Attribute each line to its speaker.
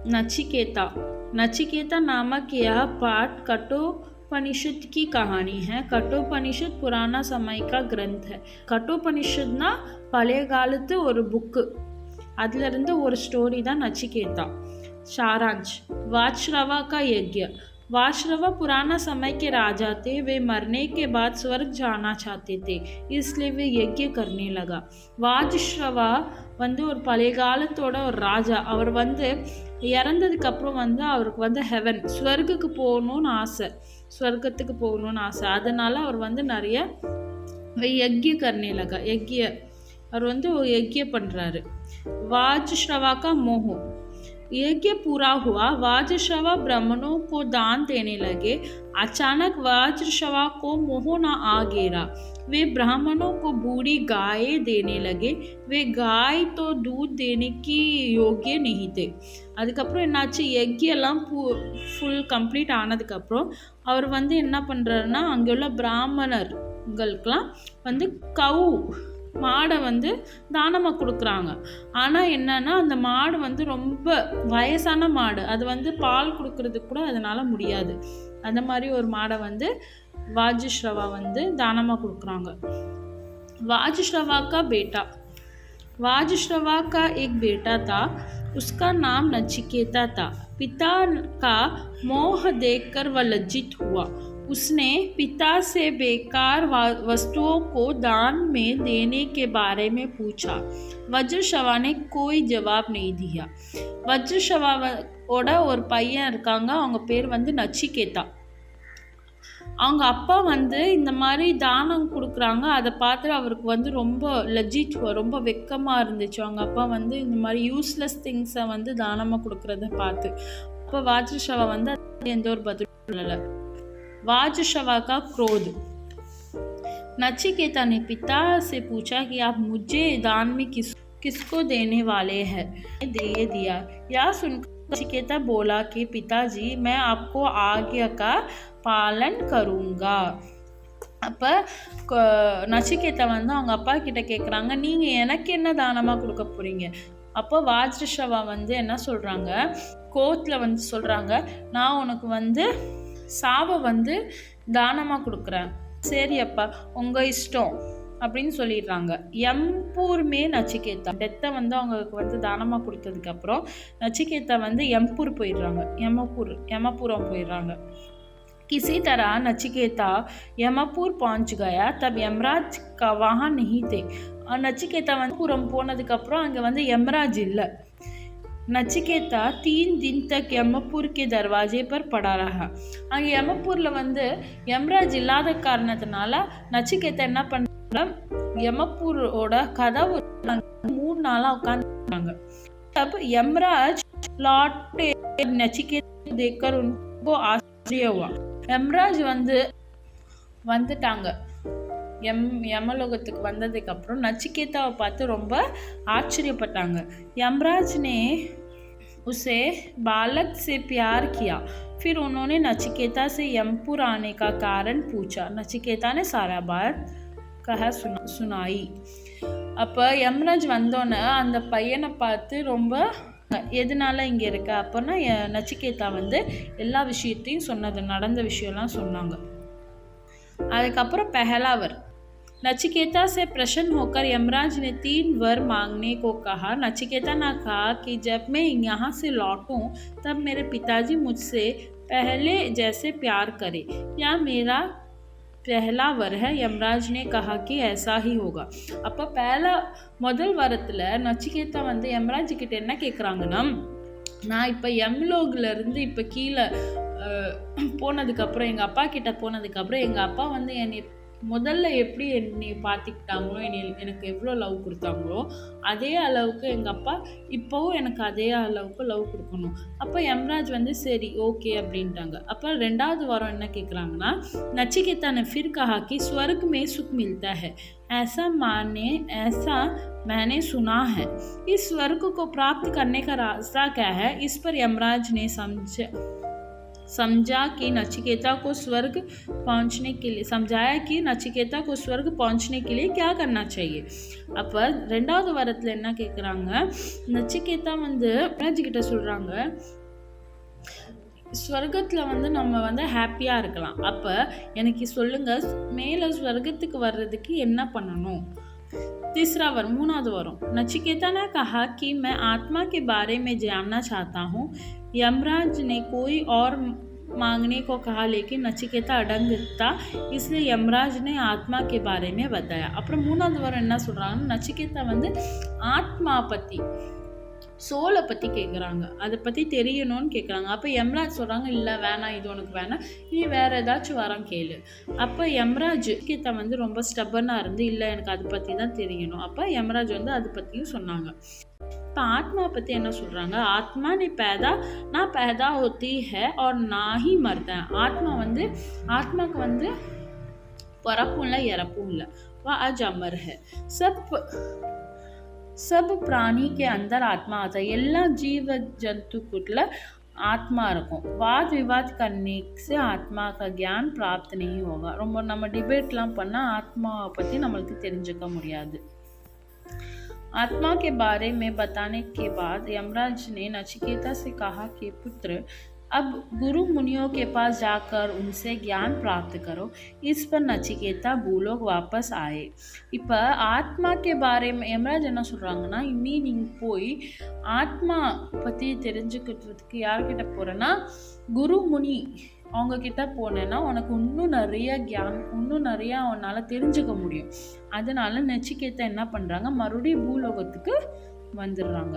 Speaker 1: नचिकेता। नचिकेता नामक यह पाठ कठोपनिषद की कहानी है। कठोपनिषद पुराना समय का ग्रंथ है. கட்டோபனிஷத்னா பழைய காலத்து ஒரு புக்கு. அதுல இருந்து ஒரு ஸ்டோரி தான் நச்சிகேதா. सारांश. वाजश्रवा का यज्ञ. वाजश्रवा पुराना समय के राजा थे. वे मरने के बाद स्वर्ग जाना चाहते थे, इसलिए वे यज्ञ करने लगा. வாஜ்ஸ்ரவா வந்து ஒரு பழைய காலத்தோட ஒரு ராஜா. அவர் வந்து இறந்ததுக்கு அப்புறம் வந்து அவருக்கு வந்து ஹெவன் ஸ்வர்குக்கு போகணும்னு ஆசை, ஸ்வர்க்கத்துக்கு போகணும்னு ஆசை. அதனால அவர் வந்து நிறைய யஜ்ய करने लगा. அவர் வந்து யஜ்ய பண்றாரு. वाजश्रवा का मोह. यज्ञ पूरा हुआ. वाजश्रवा ब्राह्मणों को दान देने लगे. अचानक वाजश्रवा को मोह न आ घेरा. वे ब्राह्मणों को बूढ़ी गाय देने लगे. वे गाय तो दूध देने की योग्य नहीं थे. அதுக்கப்புறம் என்னாச்சு, எல்லாம் ஃபுல் கம்ப்ளீட் ஆனதுக்கப்புறம் அவர் வந்து என்ன பண்ணுறாருன்னா, அங்கே உள்ள பிராமணர்களுக்கெல்லாம் வந்து மாடை வந்து தானமாக கொடுக்குறாங்க. ஆனால் என்னன்னா, அந்த மாடு வந்து ரொம்ப வயசான மாடு, அது வந்து பால் கொடுக்கறதுக்கு கூட அதனால் முடியாது. அந்த மாதிரி ஒரு மாடை வந்து வாஜ்ஸ்ரவா வந்து தானமாக கொடுக்குறாங்க. वाजश्रवा का बेटा. वाजश्रवा का एक बेटा था. उसका नाम नचिकेता था. पिता का मोह देखकर वह लज्जित हुआ. उसने पिता से बेकार वस्तुओं को दान में देने के बारे में पूछा. वज्रश्रवा ने कोई जवाब नहीं दिया. वज्रश्रवाவோட ஒரு பையன் இருக்காங்க, அவங்க பேர் வந்து நச்சிகேதா. அவங்க அப்பா வந்து இந்த மாதிரி தானம் கொடுக்குறாங்க. அதை பார்த்து அவருக்கு வந்து ரொம்ப ரொம்ப வெக்கமாக இருந்துச்சு. அவங்க அப்பா வந்து இந்த மாதிரி யூஸ்லெஸ் திங்ஸை வந்து தானமாக கொடுக்குறத பார்த்து. அப்போ வாஜ்ஸ்ரவா வந்து எந்த ஒரு பதிலும் சொல்லலை. वाजश्रवा का क्रोध. नचिकेता ने पिता से पूछा कि आप मुझे दान में किसको देने वाले हैं? दे दिया. यह सुनकर नचिकेता बोला कि पिताजी, मैं आपको आज्ञा का पालन करूँगा. அப்போ நச்சிகேதா வந்து அவங்க அப்பா கிட்ட கேட்குறாங்க, நீங்கள் எனக்கு என்ன தானமாக கொடுக்க போகிறீங்க? அப்போ வாஜ்ஸ்ரவா வந்து என்ன சொல்கிறாங்க, கோர்ட்டில் வந்து சொல்கிறாங்க, நான் உனக்கு வந்து சாவை வந்து தானமாக கொடுக்குறேன். சரி அப்பா, உங்கள் இஷ்டம் அப்படின்னு சொல்லிடுறாங்க. எம்பூர்மே நச்சிகேதா டெத்தை வந்து அவங்களுக்கு வந்து தானமாக கொடுத்ததுக்கப்புறம் நச்சிகேதா வந்து எம்பூர் போயிடுறாங்க. யமபுரம் போயிடுறாங்க. किसी तरह नचिकेता यमपुर पहुंच गया. तब यमराज का वहाँ नहीं थे. நச்சிகேதா வந்து புறம் போனதுக்கப்புறம் அங்கே வந்து யமராஜ் இல்லை. नचिकेता 3 दिन तक यमपुर के दरवाजे पर पड़ा रहा. அங்கே யமப்பூரில் வந்து யமராஜ் இல்லாத காரணத்தினால நச்சிகேதா என்ன பண்ணுறாங்க, யமப்பூரோட கதவு 3 நாளாக உட்காந்துருக்காங்க. तब यमराज लौटे. नचिकेता देखकर उनको आश्चर्य हुआ. யமராஜ் வந்துட்டாங்க. யமலோகத்துக்கு வந்ததுக்கப்புறம் நச்சிகேதாவை பார்த்து ரொம்ப ஆச்சரியப்பட்டாங்க. यमराज ने उसे बालक से प्यार किया. फिर उन्होंने नचिकेता से यमपुर आने का कारण पूछा. नचिकेता ने सारा बात सुनाई. அப்போ யமராஜ் வந்தோன்னே அந்த பையனை பார்த்து ரொம்ப எதனால இங்கே இருக்க அப்போனா நச்சிகேதா வந்து எல்லா விஷயத்தையும் நடந்த விஷயம்லாம் சொன்னாங்க. அதுக்கப்புறம் पहलावर. नचिकेता से प्रसन्न होकर यमराज ने 3 वर मांगने को कहा. नचिकेता ने कहा कि जब मैं यहाँ से लौटूं तब मेरे पिताजी मुझसे पहले जैसे प्यार करें. यह मेरा पहला वर है. यमराज ने कहा कि ऐसा ही होगा. அப்போ முதல் வாரத்தில் நச்சிகேதா வந்து யமராஜ் கிட்ட என்ன கேட்குறாங்கன்னா, நான் இப்போ யம்லோகிலேருந்து இப்போ கீழே போனதுக்கப்புறம் எங்கள் அப்பா கிட்ட போனதுக்கப்புறம் எங்கள் அப்பா வந்து என்னை முதல்ல எப்படி என்னை பார்த்துக்கிட்டாங்களோ, எனக்கு எவ்வளோ லவ் கொடுத்தாங்களோ அதே அளவுக்கு எங்கள் அப்பா இப்போவும் எனக்கு அதே அளவுக்கு லவ் கொடுக்கணும். அப்போ யமராஜ் வந்து சரி ஓகே அப்படின்ட்டாங்க. அப்போ 2வது வாரம் என்ன கேட்குறாங்கன்னா, नचिकेता ने फिर कहा कि स्वर्ग में सुख मिलता है. ऐसा मैंने सुना है. इस स्वर्ग को प्राप्त करने का रास्ता क्या है? इस पर यमराज ने समझा कि नचिकेता को स्वर्ग पहुंचने के लिए समझाया कि नचिकेता को स्वर्ग पहुंचने के लिए क्या करना चाहिए. அப்போ ரெண்டாவது வாரத்தில் என்ன கேட்குறாங்க, நச்சிகேதா வந்து கிட்ட சொல்கிறாங்க, ஸ்வர்கத்தில் வந்து நம்ம வந்து ஹாப்பியாக இருக்கலாம், அப்போ எனக்கு சொல்லுங்கள் மேலே ஸ்வர்கத்துக்கு வர்றதுக்கு என்ன பண்ணணும். तीसरा वर मूनाद वरों नचिकेता ने कहा कि मैं आत्मा के बारे में जानना चाहता हूँ. यमराज ने कोई और मांगने को कहा, लेकिन नचिकेता अड़ंग था, इसलिए यमराज ने आत्मा के बारे में बताया. அப்புறம் மூணாவது வரம் என்ன சொல்கிறாங்கன்னா, நச்சிகேதா வந்து ஆத்மா பற்றி சோலை பற்றி கேட்குறாங்க, அதை பற்றி தெரியணும்னு கேட்குறாங்க. அப்போ யம்ராஜ் சொல்கிறாங்க, இல்லை வேணாம், இது உனக்கு வேணாம், நீ வேறு ஏதாச்சும் வரம் கேளு. அப்போ யம்ராஜ் கீதா வந்து ரொம்ப ஸ்டப்பனாக இருந்து, இல்லை எனக்கு அதை பற்றி தான் தெரியணும். அப்போ யம்ராஜ் வந்து அதை பற்றியும் சொன்னாங்க. இப்போ ஆத்மா பற்றி என்ன சொல்கிறாங்க, ஆத்மா நீ நான் पैदा होती है और ना ही मरता है. ஆத்மாவுக்கு வந்து பிறப்பும் இல்லை இறப்பும் இல்லை. वह आज अमर है. सब प्राणी के अंदर आत्मा आता है. எல்லா जीव जंतुக்குள்ள ஆத்மா இருக்கும். वाद विवाद करने से आत्मा का ज्ञान प्राप्त नहीं होगा. ரொம்ப நம்ம டிபேட்லாம் பண்ணால் ஆத்மாவை பற்றி நம்மளுக்கு தெரிஞ்சுக்க முடியாது. आत्मा के बारे में बताने के बाद यमराज ने नचिकेता से कहा कि पुत्र, अब गुरु मुनियों के पास जाकर उनसे ज्ञान प्राप्त करो. इस पर नचिकेता भूलोक वापस आए. இப்போ ஆத்மா के बारे में यमराज என்ன சொல்கிறாங்கன்னா, இனி நீங்கள் போய் ஆத்மா பற்றி தெரிஞ்சுக்கிறதுக்கு யார்கிட்ட போகிறேன்னா, குரு முனி அவங்க கிட்ட போனேன்னா உனக்கு இன்னும் நிறையா உன்னால் தெரிஞ்சுக்க முடியும். அதனால நச்சிகேதா என்ன பண்ணுறாங்க, மறுபடியும் பூலோகத்துக்கு வந்துடுறாங்க.